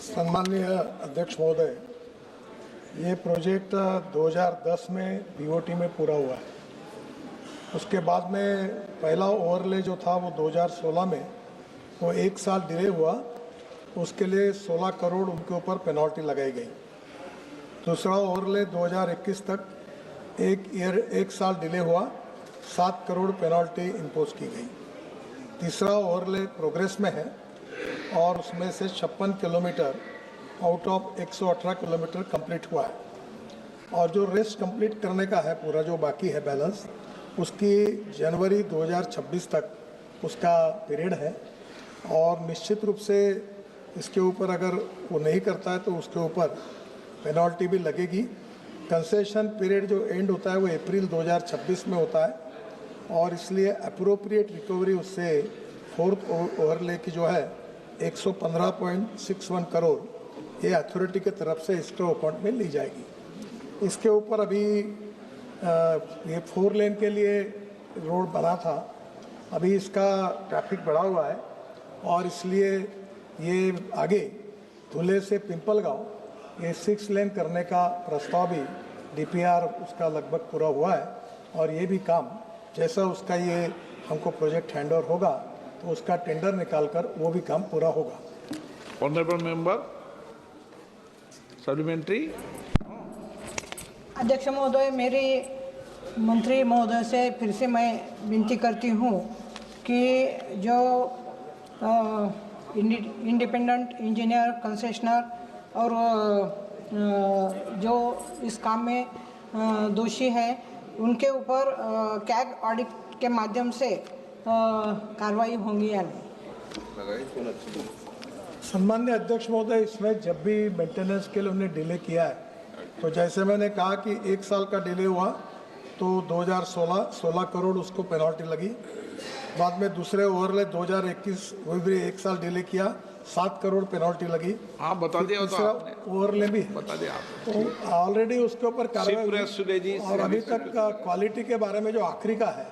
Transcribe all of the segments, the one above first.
सम्माननीय अध्यक्ष महोदय, ये प्रोजेक्ट 2010 में बीओटी में पूरा हुआ है। उसके बाद में पहला ओवरले जो था वो 2016 में वो 1 साल डिले हुआ, उसके लिए 16 करोड़ उनके ऊपर पेनल्टी लगाई गई। दूसरा ओवरले 2021 तक 1 साल डिले हुआ, 7 करोड़ पेनल्टी इम्पोज की गई। तीसरा ओवरले प्रोग्रेस में है और उसमें से 56 kilometre out of 118 kilometre complete हुआ है और जो रेस्ट कंप्लीट करने का है पूरा जो बाकी है बैलेंस, उसकी जनवरी 2026 तक उसका पीरियड है और निश्चित रूप से इसके ऊपर अगर वो नहीं करता है तो उसके ऊपर पेनल्टी भी लगेगी। कंसेशन पीरियड जो एंड होता है वो अप्रैल 2026 में होता है और इसलिए अप्रोप्रिएट रिकवरी उससे फोर्थ ओवरले की जो है 115.61 करोड़ ये अथॉरिटी के तरफ से इसके अकाउंट में ली जाएगी। इसके ऊपर अभी ये 4 लेन के लिए रोड बना था, अभी इसका ट्रैफिक बढ़ा हुआ है और इसलिए ये आगे धुले से पिंपलगांव ये 6 लेन करने का प्रस्ताव भी डीपीआर उसका लगभग पूरा हुआ है और ये भी काम जैसा उसका ये हमको प्रोजेक्ट हैंडओवर होगा तो उसका टेंडर निकालकर वो भी काम पूरा होगा। Honourable member supplementary. अध्यक्ष महोदय, मेरे मंत्री महोदय से फिर से मैं विनती करती हूँ कि जो इंडिपेंडेंट इंजीनियर कंसेशनर और जो इस काम में दोषी है उनके ऊपर कैग ऑडिट के माध्यम से कार्रवाई होंगी या नहीं। सम्मान्य अध्यक्ष महोदय, इसमें जब भी मेंटेनेंस के लिए उन्हें डिले किया है तो जैसे मैंने कहा कि 1 साल का डिले हुआ तो 16 करोड़ उसको पेनल्टी लगी। बाद में दूसरे ओवरले 2021 वो भी 1 साल डिले किया, 7 करोड़ पेनल्टी लगी। आप बता दिया तीसरा ओवरले भी बता दिया आप तो ऑलरेडी उसके ऊपर कार्रवाई और अभी तक क्वालिटी के बारे में जो आखिरी का है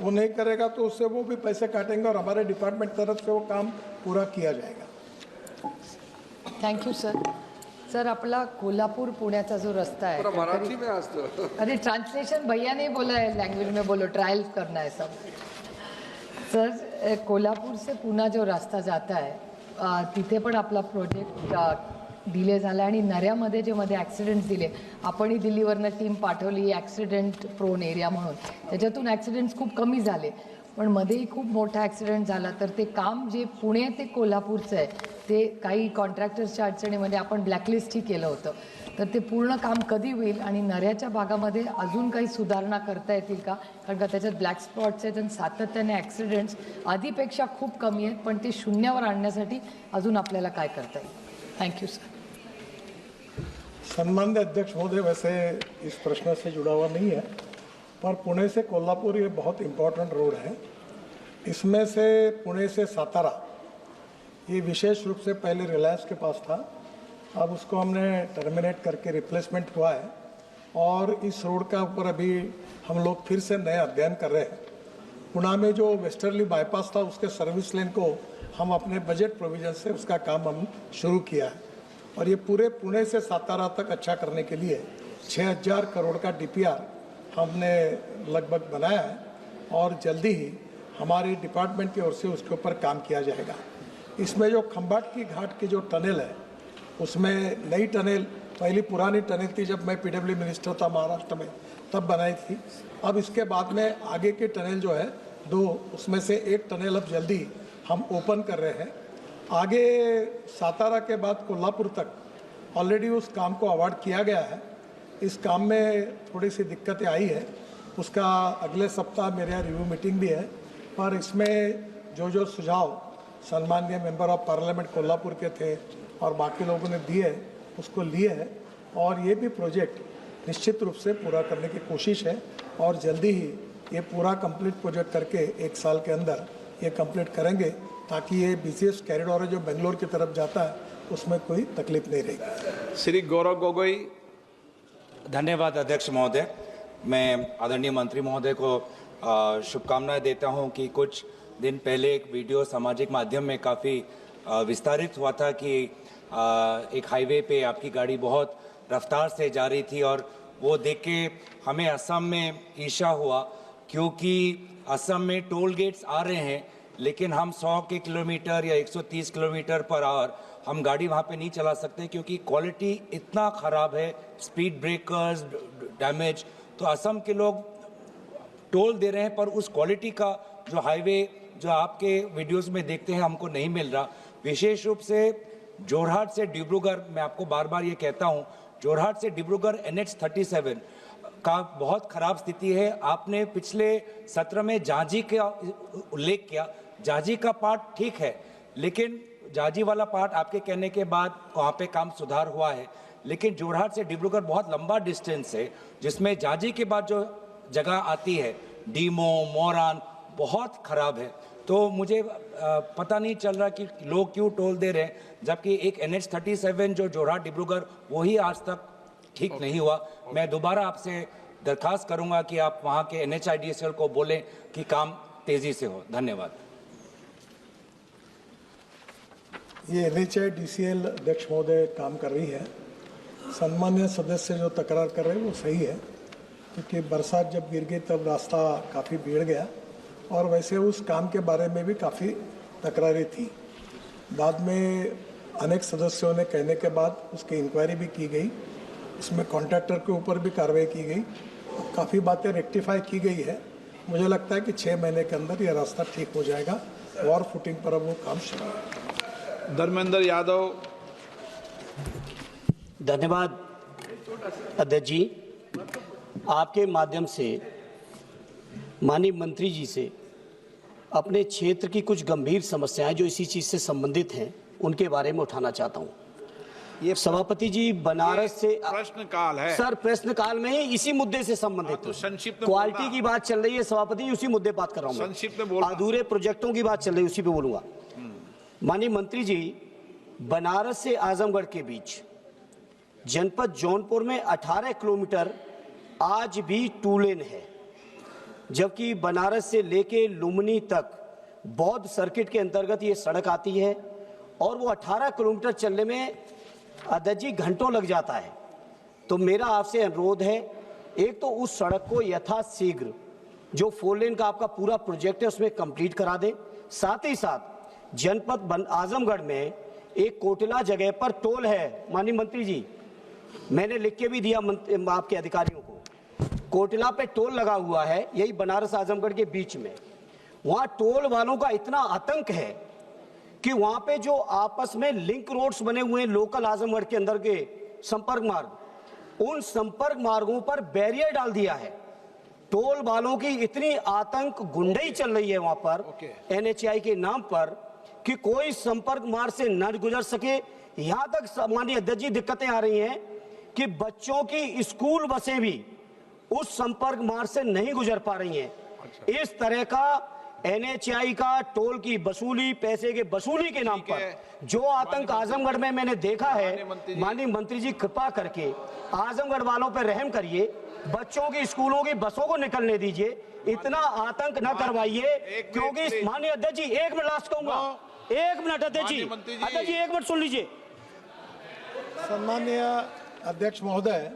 वो नहीं करेगा तो उससे वो भी पैसे काटेंगे और हमारे डिपार्टमेंट तरफ से वो काम पूरा किया जाएगा। Thank you sir. सर, आपला कोल्हापूर पुण्याचा जो रस्ता है, मराठी में असतं। अरे ट्रांसलेशन भैया नहीं बोला है, लैंग्वेज में बोलो, ट्रायल करना है सब। सर, कोल्हापूर से पुणे जो रास्ता जाता है तिथे पण आपला प्रोजेक्ट डिले झाला आणि नऱ्यामध्ये जे मध्ये ॲक्सिडेंट्स दिले, आपणही दिल्लीवरनं टीम पाठवली ॲक्सिडेंट प्रोन एरिया म्हणून, त्याच्यातून ॲक्सिडेंट्स खूप कमी झाले पण मध्येही खूप मोठा ॲक्सिडेंट झाला। तर ते काम जे पुणे ते कोल्हापूरचं आहे ते काही कॉन्ट्रॅक्टर्सच्या अडचणीमध्ये आपण ब्लॅकलिस्टही केलं होतं, तर ते पूर्ण काम कधी होईल आणि नऱ्याच्या भागामध्ये अजून काही सुधारणा करता येतील का? कारण का त्याच्यात ब्लॅक स्पॉट्स आहेत आणि सातत्याने ॲक्सिडेंट्स आधीपेक्षा खूप कमी आहेत, पण ते शून्यावर आणण्यासाठी अजून आपल्याला काय करता येईल? Thank you sir. सम्मान्य अध्यक्ष महोदय, वैसे इस प्रश्न से जुड़ा हुआ नहीं है पर पुणे से कोल्हापुर ये बहुत इम्पोर्टेंट रोड है। इसमें से पुणे से सातारा ये विशेष रूप से पहले रिलायंस के पास था, अब उसको हमने टर्मिनेट करके रिप्लेसमेंट हुआ है और इस रोड का ऊपर अभी हम लोग फिर से नया अध्ययन कर रहे हैं। पुणे में जो वेस्टर्ली बाईपास था उसके सर्विस लेन को हम अपने बजट प्रोविजन से उसका काम हम शुरू किया है और ये पूरे पुणे से सातारा तक अच्छा करने के लिए 6000 करोड़ का डीपीआर हमने लगभग बनाया है और जल्दी ही हमारी डिपार्टमेंट की ओर से उसके ऊपर काम किया जाएगा। इसमें जो खंबाट की घाट की जो टनल है उसमें नई टनल, पहली पुरानी टनल थी जब मैं पीडब्ल्यू मिनिस्टर था महाराष्ट्र में तब बनाई थी। अब इसके बाद में आगे की टनल जो है 2, उसमें से 1 टनल अब जल्दी हम ओपन कर रहे हैं। आगे सातारा के बाद कोल्हापुर तक ऑलरेडी उस काम को अवार्ड किया गया है। इस काम में थोड़ी सी दिक्कतें आई है, उसका अगले सप्ताह मेरे यहाँ रिव्यू मीटिंग भी है, पर इसमें जो सुझाव सम्माननीय मेंबर ऑफ पार्लियामेंट कोल्हापुर के थे और बाकी लोगों ने दिए उसको लिए है और ये भी प्रोजेक्ट निश्चित रूप से पूरा करने की कोशिश है और जल्दी ही ये पूरा कंप्लीट प्रोजेक्ट करके 1 साल के अंदर ये कंप्लीट करेंगे ताकि ये बीसीएस कॉरिडोर जो बेंगलोर की तरफ जाता है उसमें कोई तकलीफ नहीं रहेगी। श्री गौरव गोगोई। धन्यवाद अध्यक्ष महोदय। मैं आदरणीय मंत्री महोदय को शुभकामनाएं देता हूं कि कुछ दिन पहले एक वीडियो सामाजिक माध्यम में काफ़ी विस्तारित हुआ था कि एक हाईवे पे आपकी गाड़ी बहुत रफ्तार से जा रही थी और वो देख के हमें असम में ईर्ष्या हुआ, क्योंकि असम में टोल गेट्स आ रहे हैं लेकिन हम 100 किलोमीटर या 130 किलोमीटर पर आवर हम गाड़ी वहाँ पे नहीं चला सकते क्योंकि क्वालिटी इतना ख़राब है, स्पीड ब्रेकर्स डैमेज। तो असम के लोग टोल दे रहे हैं पर उस क्वालिटी का जो हाईवे जो आपके वीडियोस में देखते हैं हमको नहीं मिल रहा। विशेष रूप से जोरहाट से डिब्रूगढ़, मैं आपको बार बार ये कहता हूँ, जोरहाट से डिब्रूगढ़ NH37 का बहुत ख़राब स्थिति है। आपने पिछले सत्र में जांजी का उल्लेख किया, जांजी का पार्ट ठीक है लेकिन जांजी वाला पार्ट आपके कहने के बाद वहाँ पे काम सुधार हुआ है, लेकिन जोरहाट से डिब्रूगढ़ बहुत लंबा डिस्टेंस है जिसमें जांजी के बाद जो जगह आती है डीमो मोरान बहुत ख़राब है। तो मुझे पता नहीं चल रहा कि लोग क्यों टोल दे रहे हैं, जबकि एक NH37 जो जोरहाट डिब्रूगढ़ वही आज तक ठीक नहीं हुआ। मैं दोबारा आपसे दरखास्त करूंगा कि आप वहां के NHIDCL को बोलें कि काम तेजी से हो। धन्यवाद। ये NHIDCL अध्यक्ष महोदय काम कर रही है। सम्मान्य सदस्य जो तकरार कर रहे हैं वो सही है, क्योंकि बरसात जब गिर गई तब रास्ता काफ़ी बिगड़ गया और वैसे उस काम के बारे में भी काफ़ी तकरारें थी। बाद में अनेक सदस्यों ने कहने के बाद उसकी इंक्वायरी भी की गई, इसमें कॉन्ट्रैक्टर के ऊपर भी कार्रवाई की गई, काफ़ी बातें रेक्टिफाई की गई है। मुझे लगता है कि 6 महीने के अंदर यह रास्ता ठीक हो जाएगा। वॉर फुटिंग पर अब वो काम शुरू है। धर्मेंद्र यादव। धन्यवाद अध्यक्ष जी। आपके माध्यम से माननीय मंत्री जी से अपने क्षेत्र की कुछ गंभीर समस्याएं जो इसी चीज से संबंधित हैं उनके बारे में उठाना चाहता हूं। ये सभापति जी, बनारस से प्रश्नकाल है सर, प्रश्नकाल में ही इसी मुद्दे से संबंधित तो संक्षिप्त क्वालिटी की बात चल रही है सभापति जी, उसी मुद्दे बात कर रहा हूं। संक्षिप्त में बोलना। अधूरे प्रोजेक्टों की बात चल रही है, उसी पे बोलूंगा। माननीय मंत्री जी, बनारस से आजमगढ़ के बीच जनपद जौनपुर में 18 किलोमीटर आज भी 2 लेन है, जबकि बनारस से लेके लुम्बिनी तक बौद्ध सर्किट के अंतर्गत ये सड़क आती है और वो 18 किलोमीटर चलने में अध्यक्ष जी घंटों लग जाता है। तो मेरा आपसे अनुरोध है, एक तो उस सड़क को यथाशीघ्र जो 4 लेन का आपका पूरा प्रोजेक्ट है उसमें कंप्लीट करा दें। साथ ही साथ जनपद आजमगढ़ में एक कोटला जगह पर टोल है। माननीय मंत्री जी, मैंने लिख के भी दिया आपके अधिकारियों को, कोटला पे टोल लगा हुआ है, यही बनारस आजमगढ़ के बीच में। वहां टोल वालों का इतना आतंक है कि वहां पे जो आपस में लिंक रोड्स बने हुए हैं लोकल आजमगढ़ के अंदर के संपर्क मार्ग, उन संपर्क मार्गों पर बैरियर डाल दिया है। टोल वालों की इतनी आतंक गुंडई चल रही है वहां पर NHAI के नाम पर कि कोई संपर्क मार्ग से न गुजर सके। यहां तक माननीय अध्यक्ष जी दिक्कतें आ रही हैं कि बच्चों की स्कूल बसें भी उस संपर्क मार्ग से नहीं गुजर पा रही हैं। इस तरह का NHAI का टोल की वसूली, पैसे के वसूली के नाम पर जो आतंक आजमगढ़ में मैंने देखा है, माननीय मंत्री जी कृपा करके आजमगढ़ वालों पर रहम करिए, बच्चों की स्कूलों की बसों को निकलने दीजिए, इतना आतंक न करवाइए। क्योंकि माननीय अध्यक्ष जी, 1 मिनट लास्ट कहूंगा, 1 मिनट अध्यक्ष जी, 1 मिनट सुन लीजिए। सम्मान्य अध्यक्ष महोदय,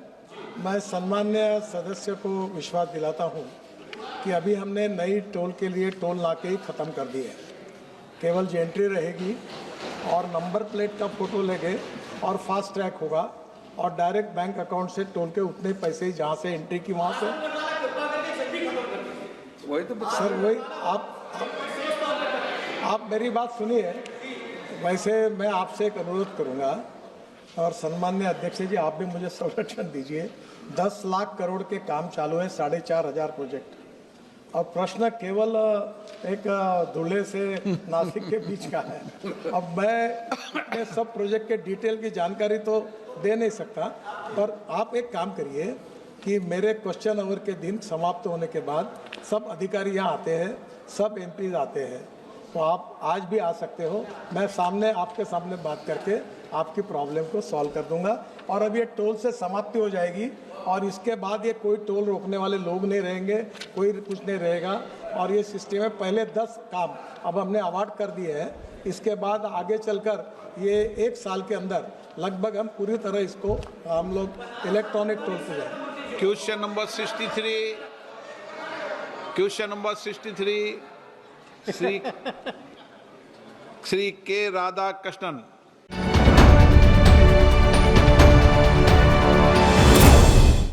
मैं सम्मान्य सदस्य को विश्वास दिलाता हूं कि अभी हमने नई टोल के लिए टोल नाके ही ख़त्म कर दिए हैं। केवल एंट्री रहेगी और नंबर प्लेट का फोटो लेंगे और फास्ट ट्रैक होगा और डायरेक्ट बैंक अकाउंट से टोल के उतने पैसे ही जहाँ से एंट्री की वहाँ से। वही तो सर वही आप मेरी बात सुनिए। वैसे मैं आपसे एक अनुरोध करूँगा और सम्मान्य अध्यक्ष जी, आप भी मुझे संरक्षण दीजिए। 10 लाख करोड़ के काम चालू है, 4,500 प्रोजेक्ट, और प्रश्न केवल एक धुले से नासिक के बीच का है। अब मैं सब प्रोजेक्ट के डिटेल की जानकारी तो दे नहीं सकता, पर आप एक काम करिए कि मेरे क्वेश्चन आवर के दिन समाप्त होने के बाद सब अधिकारी यहाँ आते हैं, सब MPs आते हैं, तो आप आज भी आ सकते हो। मैं सामने आपके सामने बात करके आपकी प्रॉब्लम को सॉल्व कर दूंगा और अब ये टोल से समाप्ति हो जाएगी और इसके बाद ये कोई टोल रोकने वाले लोग नहीं रहेंगे, कोई कुछ नहीं रहेगा और ये सिस्टम है। पहले 10 काम अब हमने अवार्ड कर दिए हैं, इसके बाद आगे चलकर ये 1 साल के अंदर लगभग हम पूरी तरह इसको हम लोग इलेक्ट्रॉनिक टोल से जाएंगे। Question number 63, question number 63 Shri के राधा कृष्णन।